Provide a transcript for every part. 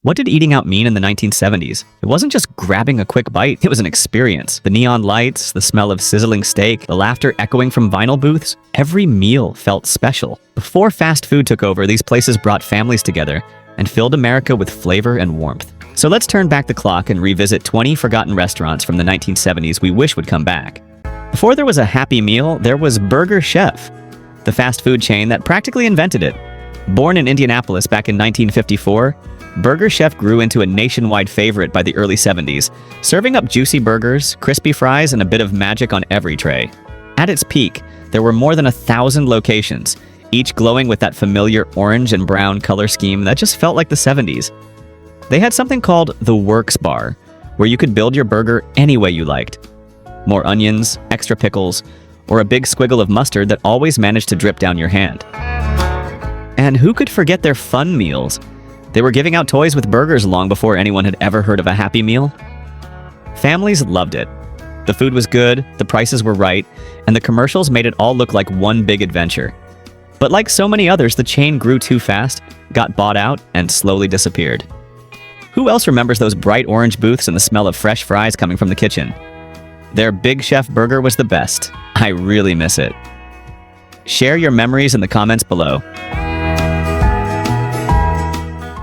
What did eating out mean in the 1970s? It wasn't just grabbing a quick bite, it was an experience. The neon lights, the smell of sizzling steak, the laughter echoing from vinyl booths, every meal felt special. Before fast food took over, these places brought families together and filled America with flavor and warmth. So let's turn back the clock and revisit 20 forgotten restaurants from the 1970s we wish would come back. Before there was a Happy Meal, there was Burger Chef, the fast food chain that practically invented it. Born in Indianapolis back in 1954, Burger Chef grew into a nationwide favorite by the early 70s, serving up juicy burgers, crispy fries, and a bit of magic on every tray. At its peak, there were more than 1,000 locations, each glowing with that familiar orange and brown color scheme that just felt like the 70s. They had something called the Works Bar, where you could build your burger any way you liked. More onions, extra pickles, or a big squiggle of mustard that always managed to drip down your hand. And who could forget their fun meals? They were giving out toys with burgers long before anyone had ever heard of a Happy Meal. Families loved it. The food was good, the prices were right, and the commercials made it all look like one big adventure. But like so many others, the chain grew too fast, got bought out, and slowly disappeared. Who else remembers those bright orange booths and the smell of fresh fries coming from the kitchen? Their Big Chef burger was the best. I really miss it. Share your memories in the comments below.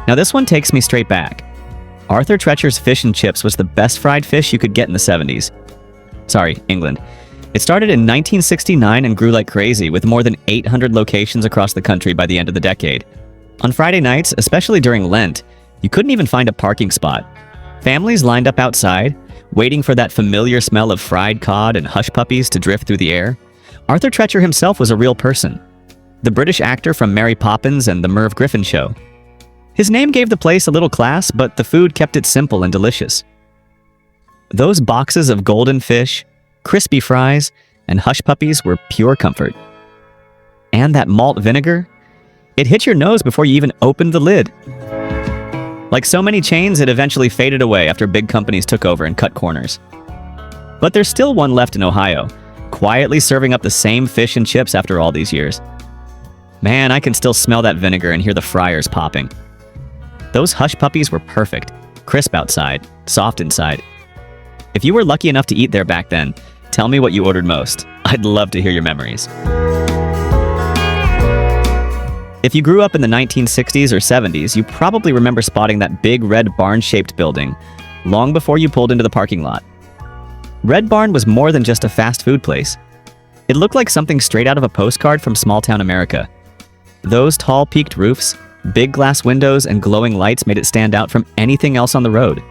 Now this one takes me straight back. Arthur Treacher's fish and chips was the best fried fish you could get in the 70s. Sorry, England. It started in 1969 and grew like crazy, with more than 800 locations across the country by the end of the decade. On Friday nights, especially during Lent, you couldn't even find a parking spot. Families lined up outside, waiting for that familiar smell of fried cod and hush puppies to drift through the air. Arthur Treacher himself was a real person, the British actor from Mary Poppins and the Merv Griffin Show. His name gave the place a little class, but the food kept it simple and delicious. Those boxes of golden fish, crispy fries, and hush puppies were pure comfort. And that malt vinegar, it hit your nose before you even opened the lid. Like so many chains, it eventually faded away after big companies took over and cut corners. But there's still one left in Ohio, quietly serving up the same fish and chips after all these years. Man, I can still smell that vinegar and hear the fryers popping. Those hush puppies were perfect, crisp outside, soft inside. If you were lucky enough to eat there back then, tell me what you ordered most. I'd love to hear your memories. If you grew up in the 1960s or 70s, you probably remember spotting that big red barn-shaped building long before you pulled into the parking lot. Red Barn was more than just a fast food place. It looked like something straight out of a postcard from small-town America. Those tall peaked roofs, big glass windows, and glowing lights made it stand out from anything else on the road.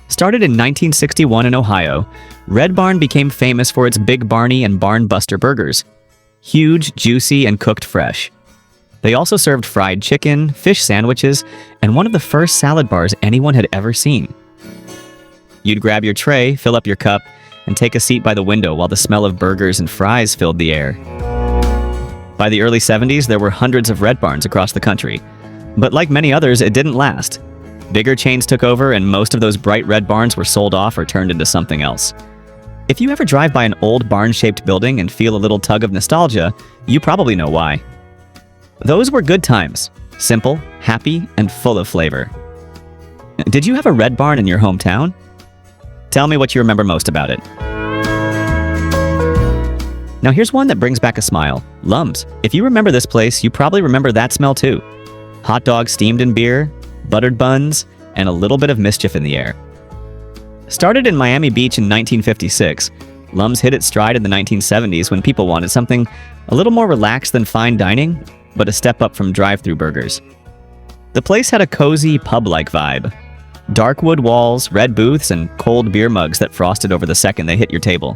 Started in 1961 in Ohio, Red Barn became famous for its Big Barney and Barn Buster burgers. Huge, juicy, and cooked fresh. They also served fried chicken, fish sandwiches, and one of the first salad bars anyone had ever seen. You'd grab your tray, fill up your cup, and take a seat by the window while the smell of burgers and fries filled the air. By the early 70s, there were hundreds of Red Barns across the country. But like many others, it didn't last. Bigger chains took over, and most of those bright red barns were sold off or turned into something else. If you ever drive by an old barn-shaped building and feel a little tug of nostalgia, you probably know why. Those were good times. Simple, happy, and full of flavor. Did you have a Red Barn in your hometown? Tell me what you remember most about it. Now here's one that brings back a smile. Lums. If you remember this place, you probably remember that smell too. Hot dogs steamed in beer, buttered buns, and a little bit of mischief in the air. Started in Miami Beach in 1956, Lums hit its stride in the 1970s when people wanted something a little more relaxed than fine dining, but a step up from drive-thru burgers. The place had a cozy, pub-like vibe. Dark wood walls, red booths, and cold beer mugs that frosted over the second they hit your table.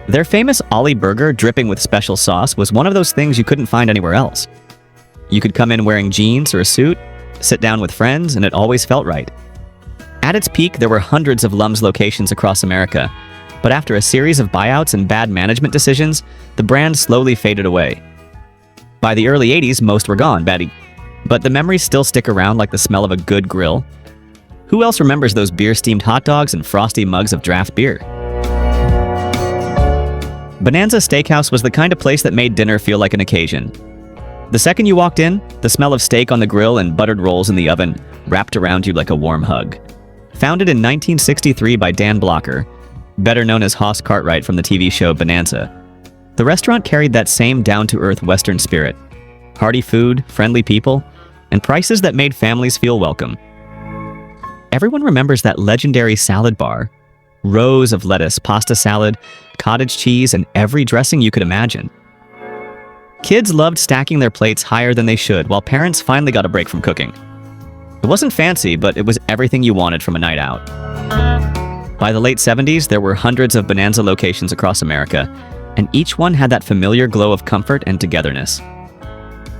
Their famous Ollie burger dripping with special sauce was one of those things you couldn't find anywhere else. You could come in wearing jeans or a suit, sit down with friends, and it always felt right. At its peak, there were hundreds of Lums locations across America, but after a series of buyouts and bad management decisions, the brand slowly faded away. By the early 80s, most were gone, but the memories still stick around like the smell of a good grill. Who else remembers those beer-steamed hot dogs and frosty mugs of draft beer? Bonanza Steakhouse was the kind of place that made dinner feel like an occasion. The second you walked in, the smell of steak on the grill and buttered rolls in the oven wrapped around you like a warm hug. Founded in 1963 by Dan Blocker, better known as Hoss Cartwright from the TV show Bonanza, the restaurant carried that same down-to-earth Western spirit. Hearty food, friendly people, and prices that made families feel welcome. Everyone remembers that legendary salad bar. Rows of lettuce, pasta salad, cottage cheese, and every dressing you could imagine. Kids loved stacking their plates higher than they should, while parents finally got a break from cooking. It wasn't fancy, but it was everything you wanted from a night out. By the late 70s, there were hundreds of Bonanza locations across America, and each one had that familiar glow of comfort and togetherness.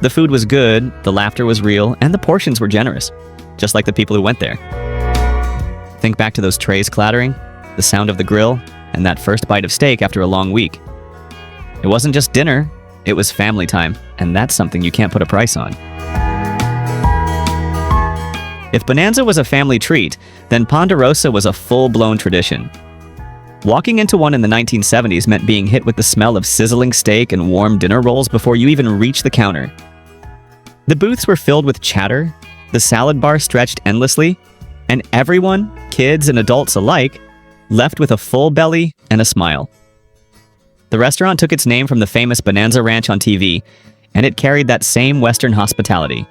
The food was good, the laughter was real, and the portions were generous, just like the people who went there. Think back to those trays clattering, the sound of the grill, and that first bite of steak after a long week. It wasn't just dinner, it was family time, and that's something you can't put a price on. If Bonanza was a family treat, then Ponderosa was a full-blown tradition. Walking into one in the 1970s meant being hit with the smell of sizzling steak and warm dinner rolls before you even reached the counter. The booths were filled with chatter, the salad bar stretched endlessly, and everyone, kids and adults alike, left with a full belly and a smile. The restaurant took its name from the famous Bonanza Ranch on TV, and it carried that same Western hospitality.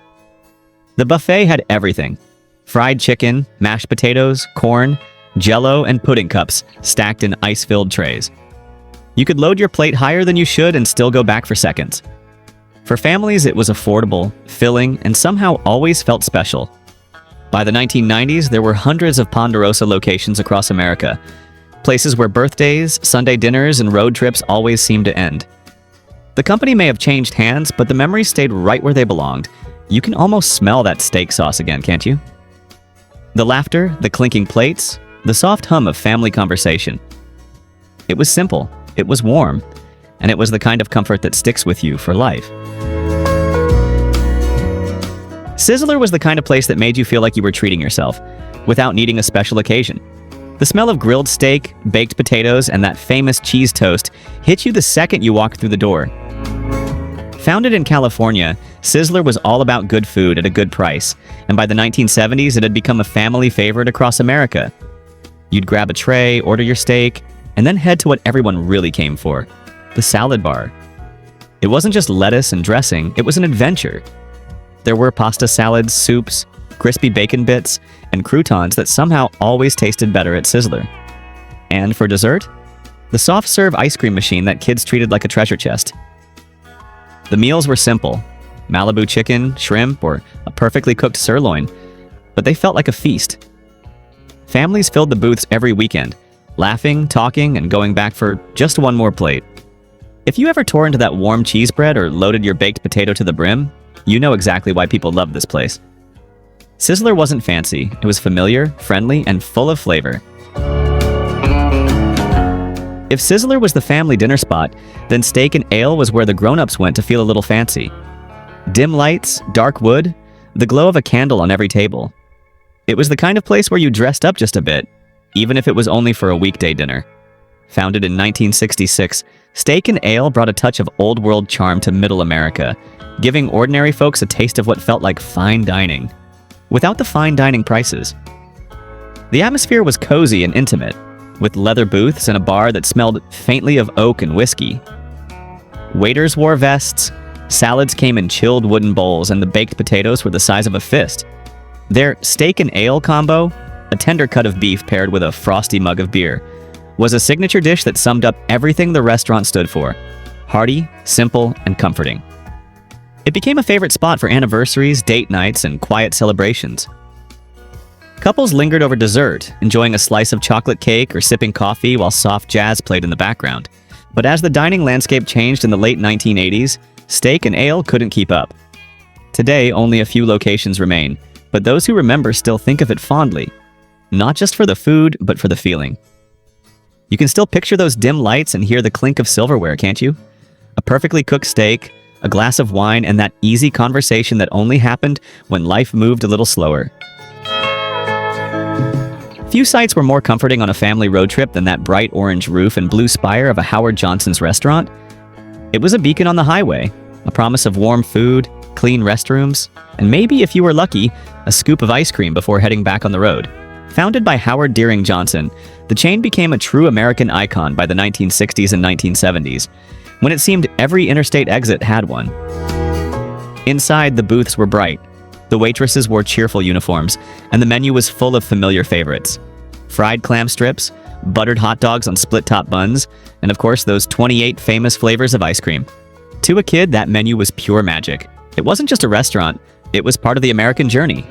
The buffet had everything: fried chicken, mashed potatoes, corn, Jell-O, and pudding cups stacked in ice-filled trays. You could load your plate higher than you should and still go back for seconds. For families, it was affordable, filling, and somehow always felt special. By the 1990s, there were hundreds of Ponderosa locations across America, places where birthdays, Sunday dinners, and road trips always seemed to end. The company may have changed hands, but the memories stayed right where they belonged. You can almost smell that steak sauce again, can't you? The laughter, the clinking plates, the soft hum of family conversation. It was simple, it was warm, and it was the kind of comfort that sticks with you for life. Sizzler was the kind of place that made you feel like you were treating yourself, without needing a special occasion. The smell of grilled steak, baked potatoes, and that famous cheese toast hit you the second you walked through the door. Founded in California, Sizzler was all about good food at a good price, and by the 1970s, it had become a family favorite across America. You'd grab a tray, order your steak, and then head to what everyone really came for: the salad bar. It wasn't just lettuce and dressing, it was an adventure. There were pasta salads, soups, crispy bacon bits, and croutons that somehow always tasted better at Sizzler. And for dessert, the soft-serve ice cream machine that kids treated like a treasure chest. The meals were simple: Malibu chicken, shrimp, or a perfectly cooked sirloin, but they felt like a feast. Families filled the booths every weekend, laughing, talking, and going back for just one more plate. If you ever tore into that warm cheese bread or loaded your baked potato to the brim, you know exactly why people loved this place. Sizzler wasn't fancy, it was familiar, friendly, and full of flavor. If Sizzler was the family dinner spot, then steak and ale was where the grown-ups went to feel a little fancy. Dim lights, dark wood, the glow of a candle on every table. It was the kind of place where you dressed up just a bit, even if it was only for a weekday dinner. Founded in 1966, steak and ale brought a touch of old-world charm to Middle America, giving ordinary folks a taste of what felt like fine dining, without the fine dining prices. The atmosphere was cozy and intimate, with leather booths and a bar that smelled faintly of oak and whiskey. Waiters wore vests, salads came in chilled wooden bowls, and the baked potatoes were the size of a fist. Their steak and ale combo, a tender cut of beef paired with a frosty mug of beer, was a signature dish that summed up everything the restaurant stood for: hearty, simple, and comforting. It became a favorite spot for anniversaries, date nights, and quiet celebrations. Couples lingered over dessert, enjoying a slice of chocolate cake or sipping coffee while soft jazz played in the background. But as the dining landscape changed in the late 1980s, steak and ale couldn't keep up. Today, only a few locations remain, but those who remember still think of it fondly, not just for the food, but for the feeling. You can still picture those dim lights and hear the clink of silverware, can't you? A perfectly cooked steak, a glass of wine, and that easy conversation that only happened when life moved a little slower. Few sights were more comforting on a family road trip than that bright orange roof and blue spire of a Howard Johnson's restaurant. It was a beacon on the highway, a promise of warm food, clean restrooms, and maybe, if you were lucky, a scoop of ice cream before heading back on the road. Founded by Howard Deering Johnson, the chain became a true American icon by the 1960s and 1970s, when it seemed every interstate exit had one. Inside, the booths were bright. The waitresses wore cheerful uniforms, and the menu was full of familiar favorites. Fried clam strips, buttered hot dogs on split-top buns, and of course those 28 famous flavors of ice cream. To a kid, that menu was pure magic. It wasn't just a restaurant, it was part of the American journey.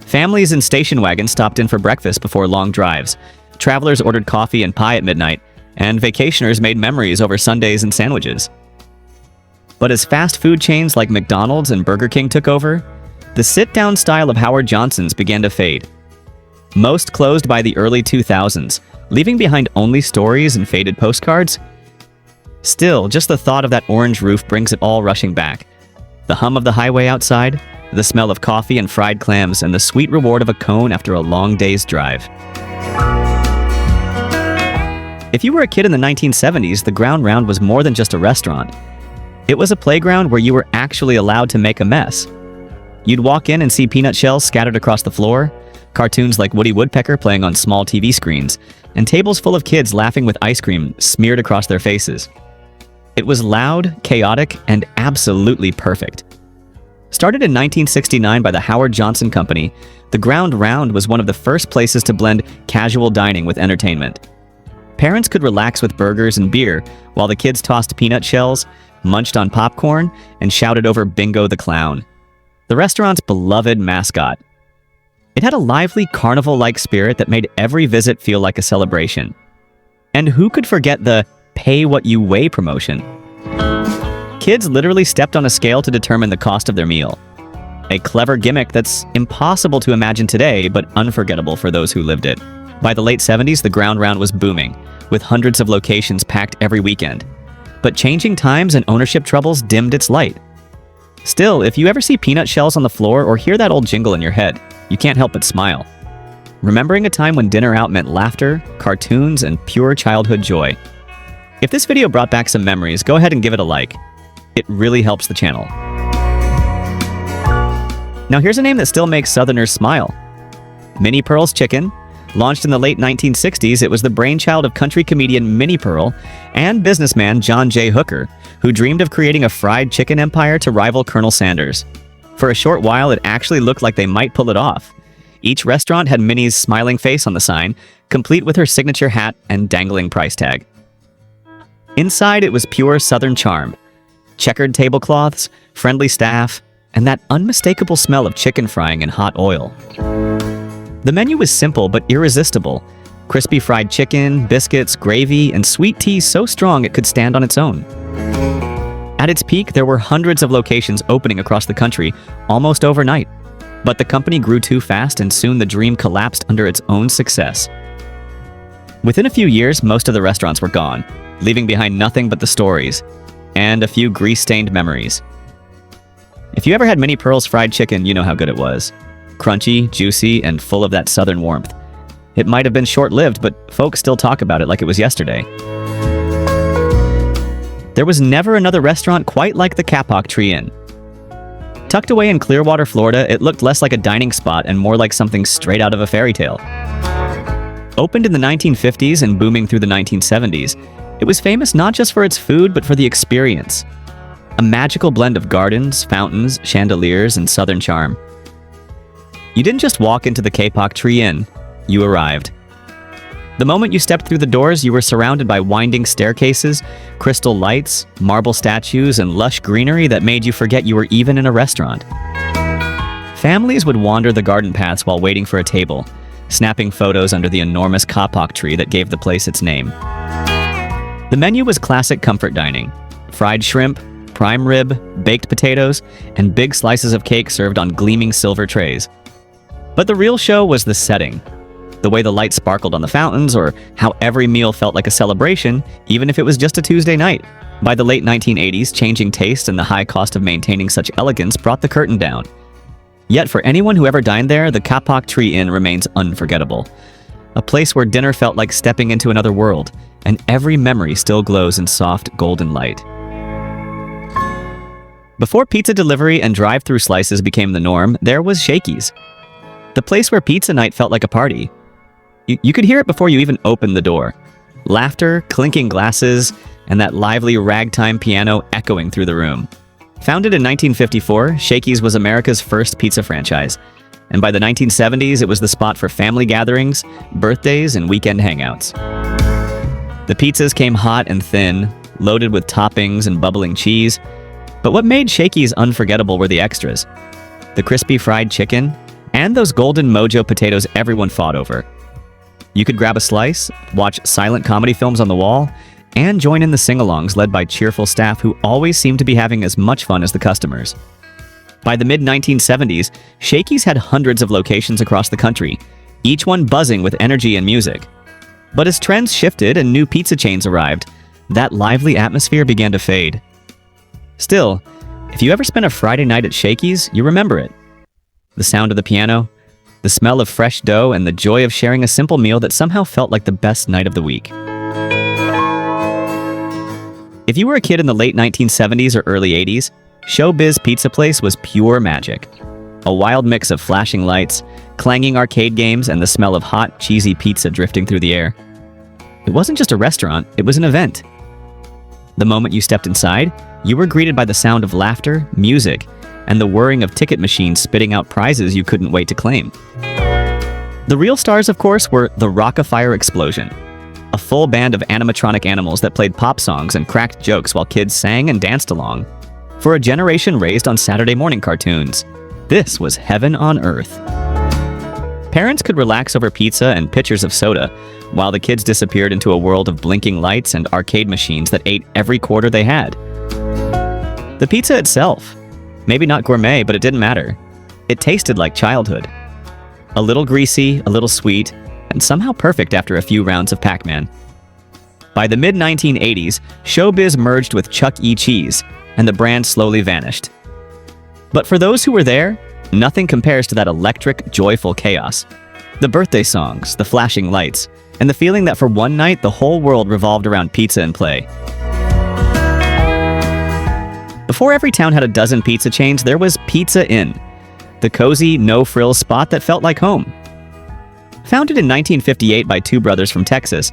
Families in station wagons stopped in for breakfast before long drives. Travelers ordered coffee and pie at midnight, and vacationers made memories over sundaes and sandwiches. But as fast food chains like McDonald's and Burger King took over, the sit-down style of Howard Johnson's began to fade. Most closed by the early 2000s, leaving behind only stories and faded postcards. Still, just the thought of that orange roof brings it all rushing back. The hum of the highway outside, the smell of coffee and fried clams, and the sweet reward of a cone after a long day's drive. If you were a kid in the 1970s, the Ground Round was more than just a restaurant. It was a playground where you were actually allowed to make a mess. You'd walk in and see peanut shells scattered across the floor, cartoons like Woody Woodpecker playing on small TV screens, and tables full of kids laughing with ice cream smeared across their faces. It was loud, chaotic, and absolutely perfect. Started in 1969 by the Howard Johnson Company, the Ground Round was one of the first places to blend casual dining with entertainment. Parents could relax with burgers and beer while the kids tossed peanut shells, munched on popcorn, and shouted over Bingo the Clown, the restaurant's beloved mascot. It had a lively carnival-like spirit that made every visit feel like a celebration. And who could forget the pay what you weigh promotion? Kids literally stepped on a scale to determine the cost of their meal. A clever gimmick that's impossible to imagine today, but unforgettable for those who lived it. By the late 70s, the Ground Round was booming, with hundreds of locations packed every weekend. But changing times and ownership troubles dimmed its light. Still, if you ever see peanut shells on the floor or hear that old jingle in your head, you can't help but smile. Remembering a time when dinner out meant laughter, cartoons, and pure childhood joy. If this video brought back some memories, go ahead and give it a like. It really helps the channel. Now here's a name that still makes Southerners smile. Minnie Pearl's Chicken. Launched in the late 1960s, it was the brainchild of country comedian Minnie Pearl and businessman John J. Hooker, who dreamed of creating a fried chicken empire to rival Colonel Sanders. For a short while, it actually looked like they might pull it off. Each restaurant had Minnie's smiling face on the sign, complete with her signature hat and dangling price tag. Inside, it was pure Southern charm. Checkered tablecloths, friendly staff, and that unmistakable smell of chicken frying in hot oil. The menu was simple but irresistible. Crispy fried chicken, biscuits, gravy, and sweet tea so strong it could stand on its own. At its peak, there were hundreds of locations opening across the country almost overnight. But the company grew too fast and soon the dream collapsed under its own success. Within a few years, most of the restaurants were gone, leaving behind nothing but the stories and a few grease-stained memories. If you ever had Minnie Pearl's fried chicken, you know how good it was. Crunchy, juicy, and full of that southern warmth. It might have been short-lived, but folks still talk about it like it was yesterday. There was never another restaurant quite like the Kapok Tree Inn. Tucked away in Clearwater, Florida, it looked less like a dining spot and more like something straight out of a fairy tale. Opened in the 1950s and booming through the 1970s, it was famous not just for its food, but for the experience. A magical blend of gardens, fountains, chandeliers, and southern charm. You didn't just walk into the Kapok Tree Inn, you arrived. The moment you stepped through the doors, you were surrounded by winding staircases, crystal lights, marble statues, and lush greenery that made you forget you were even in a restaurant. Families would wander the garden paths while waiting for a table, snapping photos under the enormous kapok tree that gave the place its name. The menu was classic comfort dining: fried shrimp, prime rib, baked potatoes, and big slices of cake served on gleaming silver trays. But the real show was the setting. The way the lights sparkled on the fountains, or how every meal felt like a celebration, even if it was just a Tuesday night. By the late 1980s, changing taste and the high cost of maintaining such elegance brought the curtain down. Yet for anyone who ever dined there, the Kapok Tree Inn remains unforgettable. A place where dinner felt like stepping into another world, and every memory still glows in soft golden light. Before pizza delivery and drive-through slices became the norm, there was Shakey's. The place where pizza night felt like a party. You could hear it before you even opened the door. Laughter, clinking glasses, and that lively ragtime piano echoing through the room. Founded in 1954, Shakey's was America's first pizza franchise. And by the 1970s, it was the spot for family gatherings, birthdays, and weekend hangouts. The pizzas came hot and thin, loaded with toppings and bubbling cheese. But what made Shakey's unforgettable were the extras. The crispy fried chicken, and those golden mojo potatoes everyone fought over. You could grab a slice, watch silent comedy films on the wall, and join in the sing-alongs led by cheerful staff who always seemed to be having as much fun as the customers. By the mid-1970s, Shakey's had hundreds of locations across the country, each one buzzing with energy and music. But as trends shifted and new pizza chains arrived, that lively atmosphere began to fade. Still, if you ever spent a Friday night at Shakey's, you remember it. The sound of the piano, the smell of fresh dough, and the joy of sharing a simple meal that somehow felt like the best night of the week. If you were a kid in the late 1970s or early 80s, ShowBiz Pizza Place was pure magic. A wild mix of flashing lights, clanging arcade games, and the smell of hot, cheesy pizza drifting through the air. It wasn't just a restaurant, it was an event. The moment you stepped inside, you were greeted by the sound of laughter, music, and the whirring of ticket machines spitting out prizes you couldn't wait to claim. The real stars, of course, were the Rock-a-Fire Explosion, a full band of animatronic animals that played pop songs and cracked jokes while kids sang and danced along. For a generation raised on Saturday morning cartoons, this was heaven on earth. Parents could relax over pizza and pitchers of soda, while the kids disappeared into a world of blinking lights and arcade machines that ate every quarter they had. The pizza itself, maybe not gourmet, but it didn't matter. It tasted like childhood. A little greasy, a little sweet, and somehow perfect after a few rounds of Pac-Man. By the mid-1980s, ShowBiz merged with Chuck E. Cheese, and the brand slowly vanished. But for those who were there, nothing compares to that electric, joyful chaos. The birthday songs, the flashing lights, and the feeling that for one night the whole world revolved around pizza and play. Before every town had a dozen pizza chains, there was Pizza Inn, the cozy, no-frills spot that felt like home. Founded in 1958 by two brothers from Texas,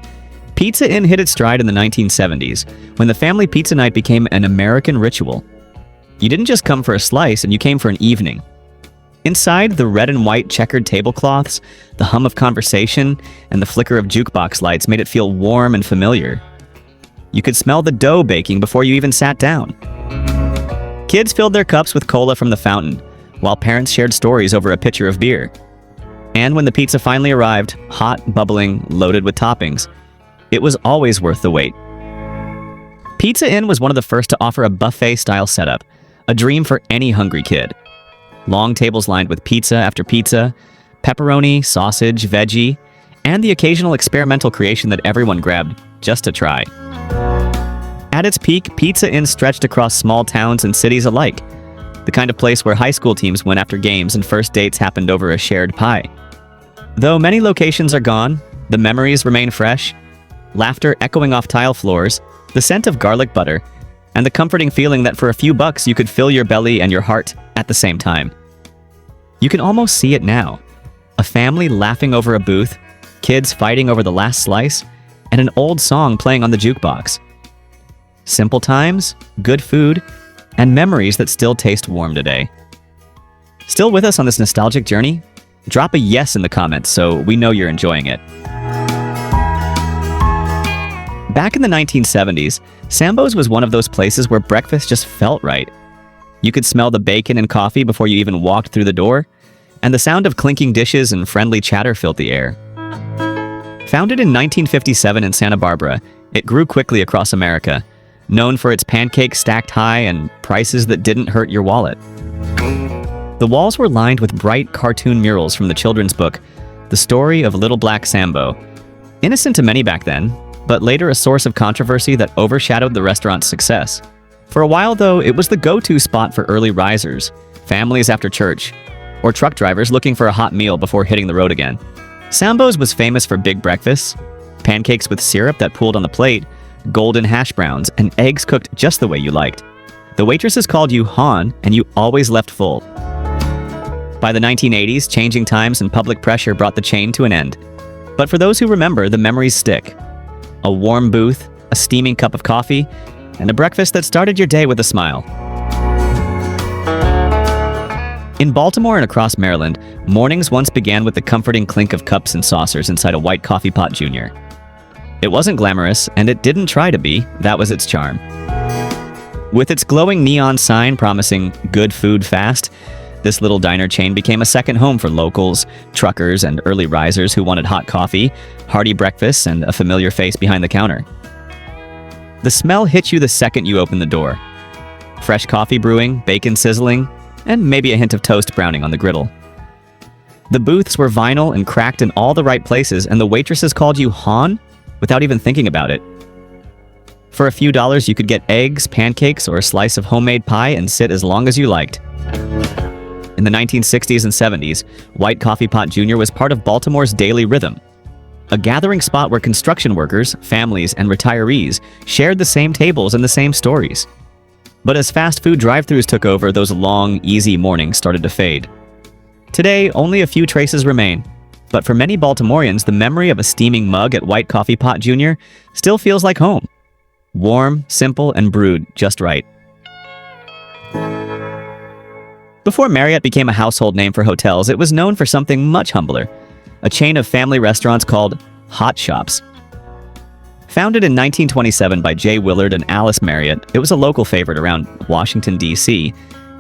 Pizza Inn hit its stride in the 1970s, when the family pizza night became an American ritual. You didn't just come for a slice, and you came for an evening. Inside, the red and white checkered tablecloths, the hum of conversation, and the flicker of jukebox lights made it feel warm and familiar. You could smell the dough baking before you even sat down. Kids filled their cups with cola from the fountain, while parents shared stories over a pitcher of beer. And when the pizza finally arrived, hot, bubbling, loaded with toppings, it was always worth the wait. Pizza Inn was one of the first to offer a buffet-style setup, a dream for any hungry kid. Long tables lined with pizza after pizza, pepperoni, sausage, veggie, and the occasional experimental creation that everyone grabbed just to try. At its peak, Pizza Inn stretched across small towns and cities alike, the kind of place where high school teams went after games and first dates happened over a shared pie. Though many locations are gone, the memories remain fresh, laughter echoing off tile floors, the scent of garlic butter, and the comforting feeling that for a few bucks you could fill your belly and your heart at the same time. You can almost see it now. A family laughing over a booth, kids fighting over the last slice, and an old song playing on the jukebox. Simple times, good food, and memories that still taste warm today. Still with us on this nostalgic journey? Drop a yes in the comments so we know you're enjoying it. Back in the 1970s, Sambo's was one of those places where breakfast just felt right. You could smell the bacon and coffee before you even walked through the door, and the sound of clinking dishes and friendly chatter filled the air. Founded in 1957 in Santa Barbara, it grew quickly across America, known for its pancakes stacked high and prices that didn't hurt your wallet. The walls were lined with bright cartoon murals from the children's book, The Story of Little Black Sambo. Innocent to many back then, but later a source of controversy that overshadowed the restaurant's success. For a while, though, it was the go-to spot for early risers, families after church, or truck drivers looking for a hot meal before hitting the road again. Sambo's was famous for big breakfasts, pancakes with syrup that pooled on the plate, golden hash browns, and eggs cooked just the way you liked. The waitresses called you Han, and you always left full. By the 1980s, changing times and public pressure brought the chain to an end. But for those who remember, the memories stick. A warm booth, a steaming cup of coffee, and a breakfast that started your day with a smile. In Baltimore and across Maryland, mornings once began with the comforting clink of cups and saucers inside a white coffee pot junior. It wasn't glamorous, and it didn't try to be. That was its charm. With its glowing neon sign promising good food fast, this little diner chain became a second home for locals, truckers, and early risers who wanted hot coffee, hearty breakfasts, and a familiar face behind the counter. The smell hits you the second you open the door. Fresh coffee brewing, bacon sizzling, and maybe a hint of toast browning on the griddle. The booths were vinyl and cracked in all the right places, and the waitresses called you Han without even thinking about it. For a few dollars, you could get eggs, pancakes, or a slice of homemade pie and sit as long as you liked. In the 1960s and 70s, White Coffee Pot Jr. was part of Baltimore's daily rhythm, a gathering spot where construction workers, families, and retirees shared the same tables and the same stories. But as fast food drive-thrus took over, those long, easy mornings started to fade. Today, only a few traces remain. But for many Baltimoreans, the memory of a steaming mug at White Coffee Pot Jr. still feels like home. Warm, simple, and brewed just right. Before Marriott became a household name for hotels, it was known for something much humbler, a chain of family restaurants called Hot Shops. Founded in 1927 by J. Willard and Alice Marriott, it was a local favorite around Washington, D.C.,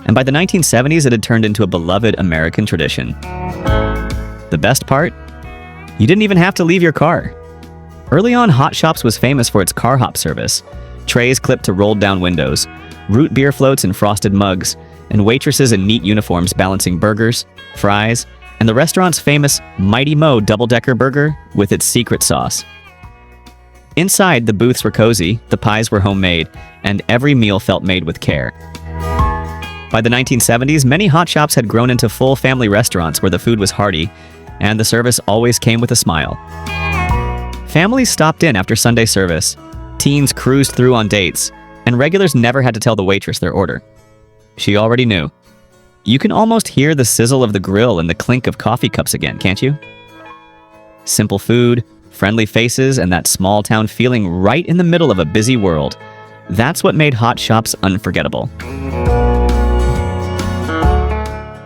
and by the 1970s it had turned into a beloved American tradition. The best part? You didn't even have to leave your car. Early on, Hot Shops was famous for its car hop service, trays clipped to rolled-down windows, root beer floats in frosted mugs, and waitresses in neat uniforms balancing burgers, fries, and the restaurant's famous Mighty Mo double-decker burger with its secret sauce. Inside, the booths were cozy, the pies were homemade, and every meal felt made with care. By the 1970s, many Hot Shops had grown into full family restaurants where the food was hearty, and the service always came with a smile. Families stopped in after Sunday service, teens cruised through on dates, and regulars never had to tell the waitress their order. She already knew. You can almost hear the sizzle of the grill and the clink of coffee cups again, can't you? Simple food, friendly faces, and that small-town feeling right in the middle of a busy world. That's what made Hot Shops unforgettable.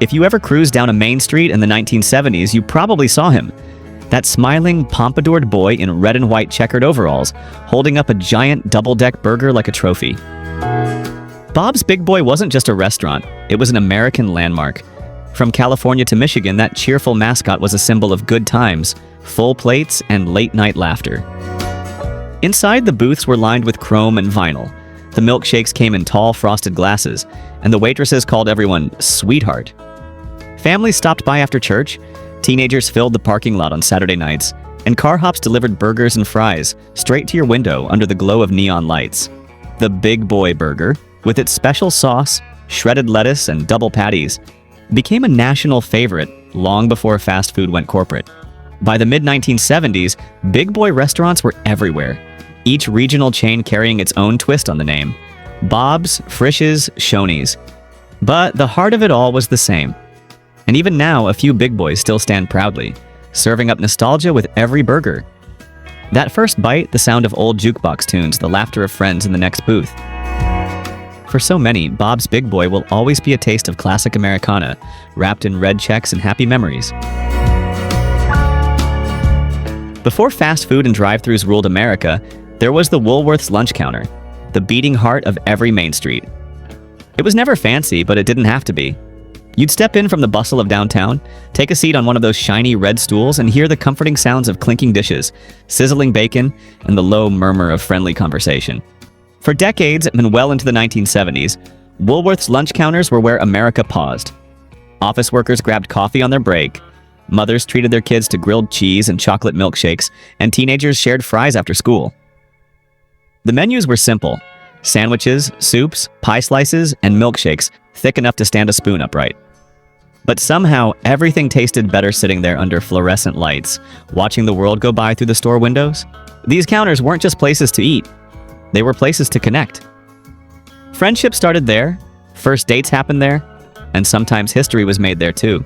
If you ever cruised down a main street in the 1970s, you probably saw him. That smiling, pompadoured boy in red and white checkered overalls, holding up a giant double-deck burger like a trophy. Bob's Big Boy wasn't just a restaurant, it was an American landmark. From California to Michigan, that cheerful mascot was a symbol of good times, full plates, and late-night laughter. Inside, the booths were lined with chrome and vinyl. The milkshakes came in tall, frosted glasses, and the waitresses called everyone "sweetheart." Families stopped by after church, teenagers filled the parking lot on Saturday nights, and car hops delivered burgers and fries straight to your window under the glow of neon lights. The Big Boy Burger, with its special sauce, shredded lettuce, and double patties, became a national favorite long before fast food went corporate. By the mid-1970s, Big Boy restaurants were everywhere, each regional chain carrying its own twist on the name: Bob's, Frisch's, Shoney's. But the heart of it all was the same. And even now, a few Big Boys still stand proudly, serving up nostalgia with every burger. That first bite, the sound of old jukebox tunes, the laughter of friends in the next booth. For so many, Bob's Big Boy will always be a taste of classic Americana, wrapped in red checks and happy memories. Before fast food and drive-thrus ruled America, there was the Woolworth's lunch counter, the beating heart of every main street. It was never fancy, but it didn't have to be. You'd step in from the bustle of downtown, take a seat on one of those shiny red stools, and hear the comforting sounds of clinking dishes, sizzling bacon, and the low murmur of friendly conversation. For decades, and well into the 1970s, Woolworth's lunch counters were where America paused. Office workers grabbed coffee on their break, mothers treated their kids to grilled cheese and chocolate milkshakes, and teenagers shared fries after school. The menus were simple: sandwiches, soups, pie slices, and milkshakes thick enough to stand a spoon upright. But somehow, everything tasted better sitting there under fluorescent lights, watching the world go by through the store windows. These counters weren't just places to eat. They were places to connect. Friendship started there, first dates happened there, and sometimes history was made there too.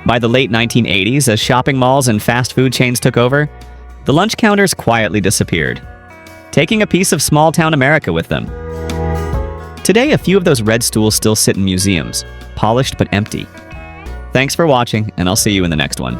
By the late 1980s, as shopping malls and fast food chains took over, the lunch counters quietly disappeared, taking a piece of small-town America with them. Today, a few of those red stools still sit in museums, polished but empty. Thanks for watching, and I'll see you in the next one.